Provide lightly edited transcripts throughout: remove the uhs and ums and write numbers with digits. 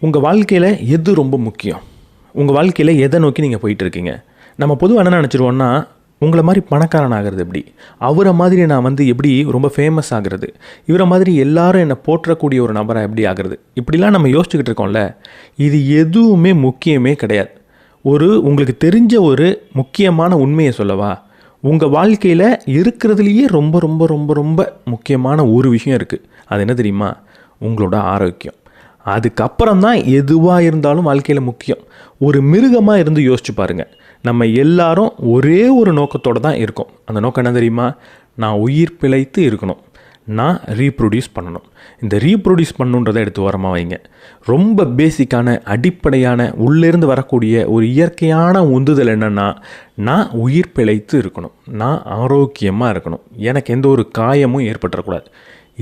உங்கள் வாழ்க்கையில் எது ரொம்ப முக்கியம்? உங்கள் வாழ்க்கையில் எதை நோக்கி நீங்கள் போயிட்டுருக்கீங்க? நம்ம பொதுவாக என்ன நினச்சிருவோன்னா, உங்களை மாதிரி பணக்காரன் ஆகிறது எப்படி, அவரை மாதிரி நான் எப்படி ரொம்ப ஃபேமஸ் ஆகிறது, இவரை மாதிரி எல்லாரும் என்னை போற்றக்கூடிய ஒரு நபராக எப்படி ஆகிறது, இப்படிலாம் நம்ம யோசிச்சுக்கிட்டு இருக்கோம்ல. இது எதுவுமே முக்கியமே கிடையாது. உங்களுக்கு தெரிஞ்ச ஒரு முக்கியமான உண்மையை சொல்லவா? உங்கள் வாழ்க்கையில் இருக்கிறதுலையே ரொம்ப ரொம்ப ரொம்ப ரொம்ப முக்கியமான ஒரு விஷயம் இருக்குது. அது என்ன தெரியுமா? உங்களோட ஆரோக்கியம். அதுக்கப்புறம் தான் எதுவாக இருந்தாலும் வாழ்க்கையில் முக்கியம். ஒரு மிருகமாக இருந்து யோசிச்சு பாருங்கள். நம்ம எல்லாரும் ஒரே ஒரு நோக்கத்தோடு தான் இருக்கோம். அந்த நோக்கம் என்ன தெரியுமா? நான் உயிர் பிழைத்து இருக்கணும், நான் ரீப்ரொடியூஸ் பண்ணணும். இந்த ரீப்ரொடியூஸ் பண்ணுன்றதை எடுத்து ஓரமாக வைங்க. ரொம்ப பேசிக்கான அடிப்படையான உள்ளேருந்து வரக்கூடிய ஒரு இயற்கையான உந்துதல் என்னென்னா, நான் உயிர் பிழைத்து இருக்கணும், நான் ஆரோக்கியமாக இருக்கணும், எனக்கு எந்த ஒரு காயமும் ஏற்பட்டுறக்கூடாது.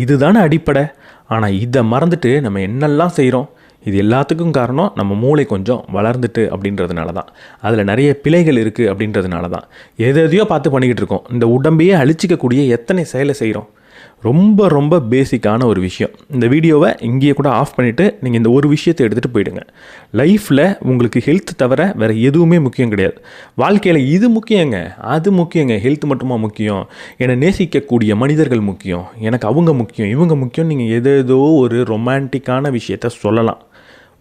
இதுதானே அடிப்படை. ஆனால் இதை மறந்துட்டு நம்ம என்னெல்லாம் செய்கிறோம்? இது எல்லாத்துக்கும் காரணம் நம்ம மூளை கொஞ்சம் வளர்ந்துட்டு அப்படின்றதுனால தான். அதில் நிறைய பிழைகள் இருக்குது அப்படின்றதுனால தான் எதையோ பார்த்து பண்ணிக்கிட்டு இருக்கோம். இந்த உடம்பையே அழிச்சிக்கக்கூடிய எத்தனை செயலை செய்கிறோம். ரொம்ப ரொம்ப பேசிக்கான ஒரு விஷயம். இந்த வீடியோவை இங்கேயே கூட ஆஃப் பண்ணிவிட்டு நீங்கள் இந்த ஒரு விஷயத்தை எடுத்துகிட்டு போயிடுங்க. லைஃப்பில் உங்களுக்கு ஹெல்த் தவிர வேறு எதுவுமே முக்கியம் கிடையாது. வாழ்க்கையில் இது முக்கியங்க, அது முக்கியங்க, ஹெல்த் மட்டுமா முக்கியம்? என்னை நேசிக்கக்கூடிய மனிதர்கள் முக்கியம், எனக்கு அவங்க முக்கியம், இவங்க முக்கியம். நீங்கள் ஏதேதோ ஒரு ரொமான்டிக்கான விஷயத்த சொல்லலாம்.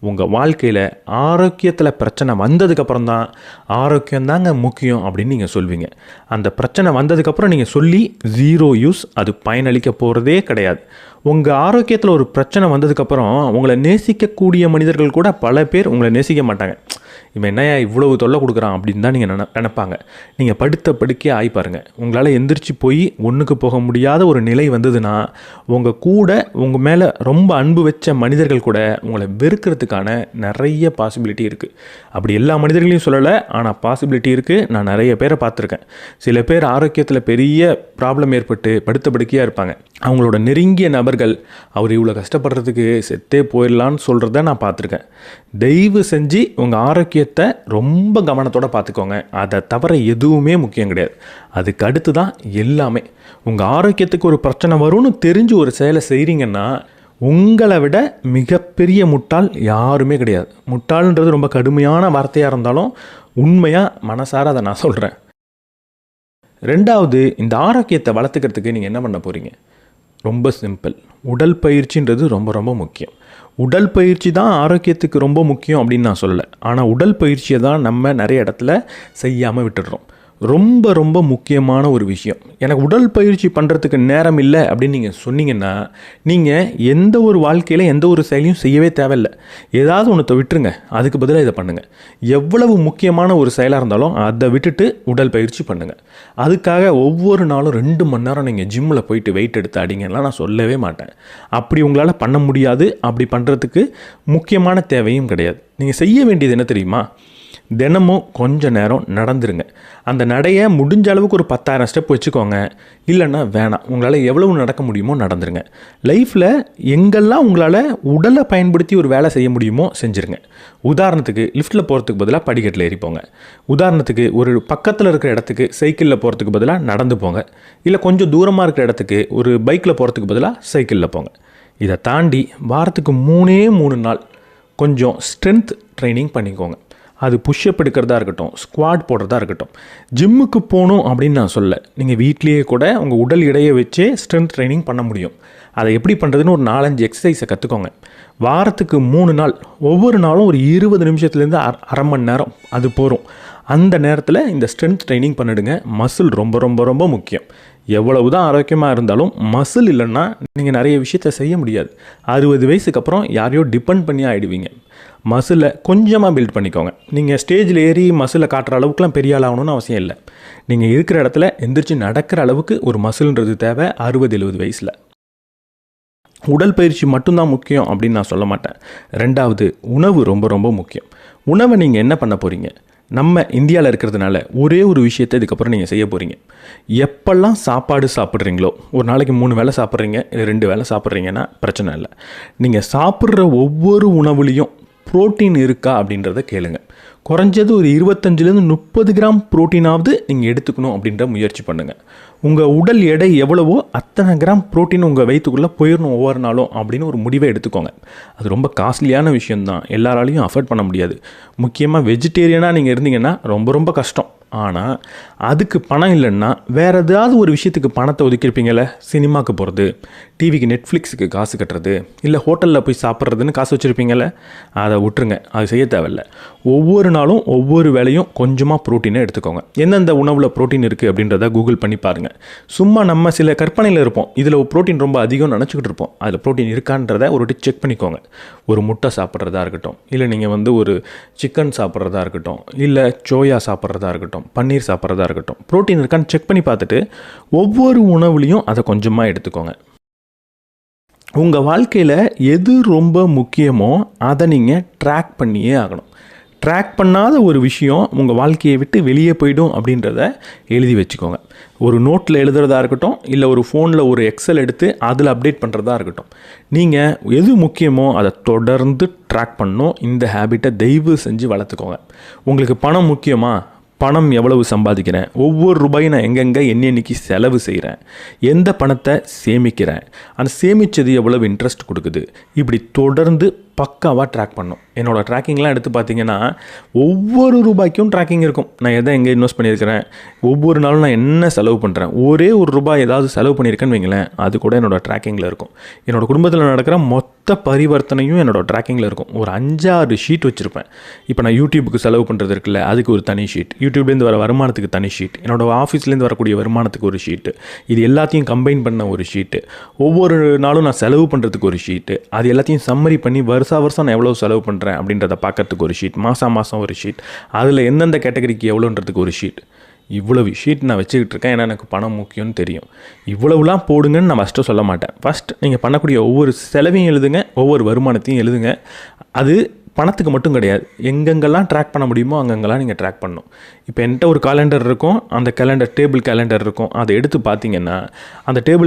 உங்கள் வாழ்க்கையில் ஆரோக்கியத்தில் பிரச்சனை வந்ததுக்கப்புறம் தான் ஆரோக்கியம்தாங்க முக்கியம் அப்படின்னு நீங்கள் சொல்வீங்க. அந்த பிரச்சனை வந்ததுக்கப்புறம் நீங்கள் சொல்லி ஜீரோ யூஸ். அது பயனளிக்க போகிறதே கிடையாது. உங்கள் ஆரோக்கியத்தில் ஒரு பிரச்சனை வந்ததுக்கப்புறம் உங்களை நேசிக்கக்கூடிய மனிதர்கள் கூட பல பேர் உங்களை நேசிக்க மாட்டாங்க. இவன் என்னையா இவ்வளவு தொல்லை கொடுக்குறான் அப்படின்னு தான் நீங்கள் நினைப்பாங்க. நீங்கள் படுத்த படுக்கையே ஆகி பாருங்கள். உங்களால் எந்திரிச்சு போய் ஒன்றுக்கு போக முடியாத ஒரு நிலை வந்ததுன்னா, உங்கள் கூட உங்கள் மேலே ரொம்ப அன்பு வச்ச மனிதர்கள் கூட உங்களை வெறுக்கிறதுக்கான நிறைய பாசிபிலிட்டி இருக்குது. அப்படி எல்லா மனிதர்களையும் சொல்லலை, ஆனால் பாசிபிலிட்டி இருக்குது. நான் நிறைய பேரை பார்த்துருக்கேன். சில பேர் ஆரோக்கியத்தில் பெரிய ப்ராப்ளம் ஏற்பட்டு படுத்த படுக்கையாக இருப்பாங்க. அவங்களோட நெருங்கிய நபர்கள் அவர் இவ்வளோ கஷ்டப்படுறதுக்கு செத்தே போயிடலான்னு சொல்கிறத நான் பார்த்துருக்கேன். தயவு செஞ்சு உங்கள் ஆரோக்கியத்தை ரொம்ப கவனத்தோடு பார்த்துக்கோங்க. அதை தவிர எதுவுமே முக்கியம் கிடையாது. அதுக்கு அடுத்து தான் எல்லாமே. உங்கள் ஆரோக்கியத்துக்கு ஒரு பிரச்சனை வரும்னு தெரிஞ்சு ஒரு செயலை செய்கிறீங்கன்னா, உங்களை விட மிகப்பெரிய முட்டாள் யாருமே கிடையாது. முட்டாள்ன்றது ரொம்ப கடுமையான வார்த்தையாக இருந்தாலும் உண்மையாக மனசார அதை நான் சொல்கிறேன். ரெண்டாவது, இந்த ஆரோக்கியத்தை வளர்த்துக்கிறதுக்கு நீங்கள் என்ன பண்ண போகிறீங்க? ரொம்ப சிம்பிள். உடல் பயிற்சின்றது ரொம்ப ரொம்ப முக்கியம். உடல் பயிற்சி தான் ஆரோக்கியத்துக்கு ரொம்ப முக்கியம் அப்படின்னு நான் சொல்லலை. ஆனால் உடல் பயிற்சியை தான் நம்ம நிறைய இடத்துல செய்யாமல் விட்டுடுறோம். ரொம்ப ரொம்ப முக்கியமான ஒரு விஷயம். எனக்கு உடல் பயிற்சி பண்ணுறதுக்கு நேரம் இல்லை அப்படின்னு நீங்கள் சொன்னீங்கன்னா, நீங்கள் எந்த ஒரு வாழ்க்கையில் எந்த ஒரு செயலையும் செய்யவே தேவையில்லை. ஏதாவது ஒன்றத்தை விட்டுருங்க, அதுக்கு பதிலாக இதை பண்ணுங்கள். எவ்வளவு முக்கியமான ஒரு செயலாக இருந்தாலும் அதை விட்டுட்டு உடல் பயிற்சி பண்ணுங்கள். அதுக்காக ஒவ்வொரு நாளும் 2 மணி நேரம் நீங்கள் ஜிம்மில் போயிட்டு வெயிட் எடுத்து அடிங்கலாம் நான் சொல்லவே மாட்டேன். அப்படி உங்களால் பண்ண முடியாது. அப்படி பண்ணுறதுக்கு முக்கியமான தேவையும் கிடையாது. நீங்கள் செய்ய வேண்டியது என்ன தெரியுமா? தினமும் கொஞ்ச நேரம் நடந்துருங்க. அந்த நடையை முடிஞ்ச அளவுக்கு ஒரு 10,000 ஸ்டெப் வச்சுக்கோங்க. இல்லைன்னா வேணாம். உங்களால் எவ்வளவு நடக்க முடியுமோ நடந்துருங்க. லைஃப்பில் எங்கெல்லாம் உங்களால் உடலை பயன்படுத்தி ஒரு வேலை செய்ய முடியுமோ செஞ்சுருங்க. உதாரணத்துக்கு லிஃப்ட்டில் போகிறதுக்கு பதிலாக படிக்கட்டில் ஏறி போங்க. உதாரணத்துக்கு ஒரு பக்கத்தில் இருக்கிற இடத்துக்கு சைக்கிளில் போகிறதுக்கு பதிலாக நடந்து போங்க. இல்லை கொஞ்சம் தூரமாக இருக்கிற இடத்துக்கு ஒரு பைக்கில் போகிறதுக்கு பதிலாக சைக்கிளில் போங்க. இதை தாண்டி வாரத்துக்கு 3 நாள் கொஞ்சம் ஸ்ட்ரென்த் ட்ரைனிங் பண்ணிக்கோங்க. அது புஷ்அப் எடுக்கிறதா இருக்கட்டும், ஸ்குவாட் போடுறதா இருக்கட்டும். ஜிம்முக்கு போகணும் அப்படின்னு நான் சொல்ல, நீங்கள் வீட்லேயே கூட உங்கள் உடல் எடையை வச்சே ஸ்ட்ரென்த் ட்ரைனிங் பண்ண முடியும். அதை எப்படி பண்ணுறதுன்னு ஒரு 4-5 எக்ஸசைஸை கற்றுக்கோங்க. வாரத்துக்கு 3 நாள், ஒவ்வொரு நாளும் ஒரு 20 நிமிஷத்துலேருந்து அரை மணி நேரம் அது போகும். அந்த நேரத்தில் இந்த ஸ்ட்ரென்த் ட்ரைனிங் பண்ணிடுங்க. மசில் ரொம்ப ரொம்ப ரொம்ப முக்கியம். எவ்வளவு தான் ஆரோக்கியமாக இருந்தாலும் மசில் இல்லைன்னா நீங்கள் நிறைய விஷயத்தை செய்ய முடியாது. 60 வயசுக்கு அப்புறம் யாரையோ டிபெண்ட் பண்ணி ஆகிடுவீங்க. மசிலை கொஞ்சமாக பில்ட் பண்ணிக்கோங்க. நீங்கள் ஸ்டேஜில் ஏறி மசிலை காட்டுற அளவுக்குலாம் பெரிய ஆள் ஆகணும்னு அவசியம் இல்லை. நீங்கள் இருக்கிற இடத்துல எந்திரிச்சு நடக்கிற அளவுக்கு ஒரு மசில்ன்றது தேவை 60-70 வயசில். உடல் பயிற்சி மட்டும்தான் முக்கியம் அப்படின்னு நான் சொல்ல மாட்டேன். ரெண்டாவது, உணவு ரொம்ப ரொம்ப முக்கியம். உணவை நீங்கள் என்ன பண்ண போகிறீங்க? நம்ம இந்தியாவில் இருக்கிறதுனால ஒரே ஒரு விஷயத்தை இதுக்கப்புறம் நீங்கள் செய்ய போகிறீங்க. எப்பெல்லாம் சாப்பாடு சாப்பிட்றீங்களோ, ஒரு நாளைக்கு 3 வேளை சாப்பிட்றீங்க, இல்லை 2 வேளை சாப்பிட்றீங்கன்னா பிரச்சனை இல்லை. நீங்கள் சாப்பிட்ற ஒவ்வொரு உணவுலேயும் புரோட்டீன் இருக்கா அப்படின்றத கேளுங்க. குறைஞ்சது ஒரு 25-30 கிராம் புரோட்டீனாவது நீங்கள் எடுத்துக்கணும் அப்படின்ற முயற்சி பண்ணுங்கள். உங்கள் உடல் எடை எவ்வளவோ அத்தனை கிராம் புரோட்டீன் உங்கள் வயிற்றுக்குள்ளே போயிடணும் ஒவ்வொரு நாளும் அப்படின்னு ஒரு முடிவை எடுத்துக்கோங்க. அது ரொம்ப காஸ்ட்லியான விஷயந்தான், எல்லாராலையும் அஃபோர்ட் பண்ண முடியாது. முக்கியமாக வெஜிடேரியனாக நீங்கள் இருந்தீங்கன்னா ரொம்ப ரொம்ப கஷ்டம். ஆனால் அதுக்கு பணம் இல்லைன்னா வேறு ஏதாவது ஒரு விஷயத்துக்கு பணத்தை ஒதுக்கியிருப்பீங்களே, சினிமாவுக்கு போகிறது, டிவிக்கு நெட்ஃப்ளிக்ஸுக்கு காசு கட்டுறது, இல்லை ஹோட்டலில் போய் சாப்பிட்றதுன்னு காசு வச்சுருப்பீங்களே, அதை விட்டுருங்க, அது செய்ய தேவையில்லை. ஒவ்வொரு நாளும் ஒவ்வொரு வேளையும் கொஞ்சமாக ப்ரோட்டீனை எடுத்துக்கோங்க. எந்தெந்த உணவில் ப்ரோட்டீன் இருக்குது அப்படின்றத கூகுள் பண்ணி பாருங்கள். சும்மா நம்ம சில கற்பனையில் இருப்போம், இதில் ப்ரோட்டீன் ரொம்ப அதிகம் நினச்சிக்கிட்டு இருப்போம். அதில் ப்ரோட்டீன் இருக்கான்றதை ஒரு செக் பண்ணிக்கோங்க. ஒரு முட்டை சாப்பிட்றதா இருக்கட்டும், இல்லை நீங்கள் ஒரு சிக்கன் சாப்பிட்றதா இருக்கட்டும், இல்லை சோயா சாப்பிட்றதா இருக்கட்டும், பன்னீர் சாப்பிட்றதா இருக்கட்டும், ப்ரோட்டீன் இருக்கான்னு செக் பண்ணி பார்த்துட்டு ஒவ்வொரு உணவுலையும் அதை கொஞ்சமாக எடுத்துக்கோங்க. உங்கள் வாழ்க்கையில் எது ரொம்ப முக்கியமோ அதை நீங்கள் ட்ராக் பண்ணியே ஆகணும். ட்ராக் பண்ணாத ஒரு விஷயம் உங்கள் வாழ்க்கையை விட்டு வெளியே போய்டும் அப்படின்றத எழுதி வச்சுக்கோங்க. ஒரு நோட்டில் எழுதுறதா இருக்கட்டும், இல்லை ஒரு ஃபோனில் ஒரு எக்ஸல் எடுத்து அதில் அப்டேட் பண்ணுறதா இருக்கட்டும், நீங்கள் எது முக்கியமோ அதை தொடர்ந்து ட்ராக் பண்ணணும். இந்த ஹேபிட்டை தயவு செஞ்சு வளர்த்துக்கோங்க. உங்களுக்கு பணம் முக்கியமா? பணம் எவ்வளவு சம்பாதிக்கிறேன், ஒவ்வொரு ரூபாயும் நான் எங்கெங்கே என்னைக்கு செலவு செய்கிறேன், எந்த பணத்தை சேமிக்கிறேன், அந்த சேமித்தது எவ்வளவு இன்ட்ரெஸ்ட் கொடுக்குது, இப்படி தொடர்ந்து பக்காவாக ட்ராக் பண்ணணும். என்னோடய ட்ராக்கிங்லாம் எடுத்து பார்த்தீங்கன்னா ஒவ்வொரு ரூபாய்க்கும் ட்ராக்கிங் இருக்கும். நான் எதை எங்கே இன்வெஸ்ட் பண்ணியிருக்கிறேன், ஒவ்வொரு நாளும் நான் என்ன செலவு பண்ணுறேன், ஒரே ஒரு ரூபாய் ஏதாவது செலவு பண்ணியிருக்கேன்னு வைங்களேன், அது கூட என்னோடய ட்ராக்கிங்கில் இருக்கும். என்னோடய குடும்பத்தில் நடக்கிற மொத்த பரிவர்த்தனையும் என்னோடய ட்ராக்கிங்கில் இருக்கும். ஒரு 5-6 ஷீட் வச்சுருப்பேன். இப்போ நான் யூடியூப்புக்கு செலவு பண்ணுறது இருக்குல்ல, அதுக்கு ஒரு தனி ஷீட், யூடியூப்லேருந்து வர வருமானத்துக்கு தனி ஷீட், என்னோடய ஆஃபீஸ்லேருந்து வரக்கூடிய வருமானத்துக்கு ஒரு ஷீட்டு, இது எல்லாத்தையும் கம்பைன் பண்ண ஒரு ஷீட்டு, ஒவ்வொரு நாளும் நான் செலவு பண்ணுறதுக்கு ஒரு ஷீட்டு, அது எல்லாத்தையும் சம்மரி பண்ணி வருஷம் நான் எவ்வளோ செலவு பண்ணுறேன் அப்படின்றத பார்க்கறதுக்கு ஒரு ஷீட், மாதம் ஒரு ஷீட், அதில் எந்தெந்த கேட்டகரிக்கு எவ்வளோன்றதுக்கு ஒரு ஷீட், இவ்வளவு ஷீட் நான் வச்சுக்கிட்டு இருக்கேன். ஏன்னா எனக்கு பணம் முக்கியம்னு தெரியும். இவ்வளவுலாம் போடுங்கன்னு நான் ஃபஸ்ட்டு சொல்ல மாட்டேன். ஃபஸ்ட் நீங்கள் பண்ணக்கூடிய ஒவ்வொரு செலவையும் எழுதுங்க, ஒவ்வொரு வருமானத்தையும் எழுதுங்க. அது பணத்துக்கு மட்டும் கிடையாது, எங்கெங்கெல்லாம் ட்ராக் பண்ண முடியுமோ அங்கங்கெல்லாம் நீங்கள் ட்ராக் பண்ணணும். இப்போ என்கிட்ட ஒரு கேலண்டர் இருக்கும், அந்த கேலண்டர் டேபிள் கேலண்டர் இருக்கும். அதை எடுத்து பார்த்தீங்கன்னா அந்த டேபிள்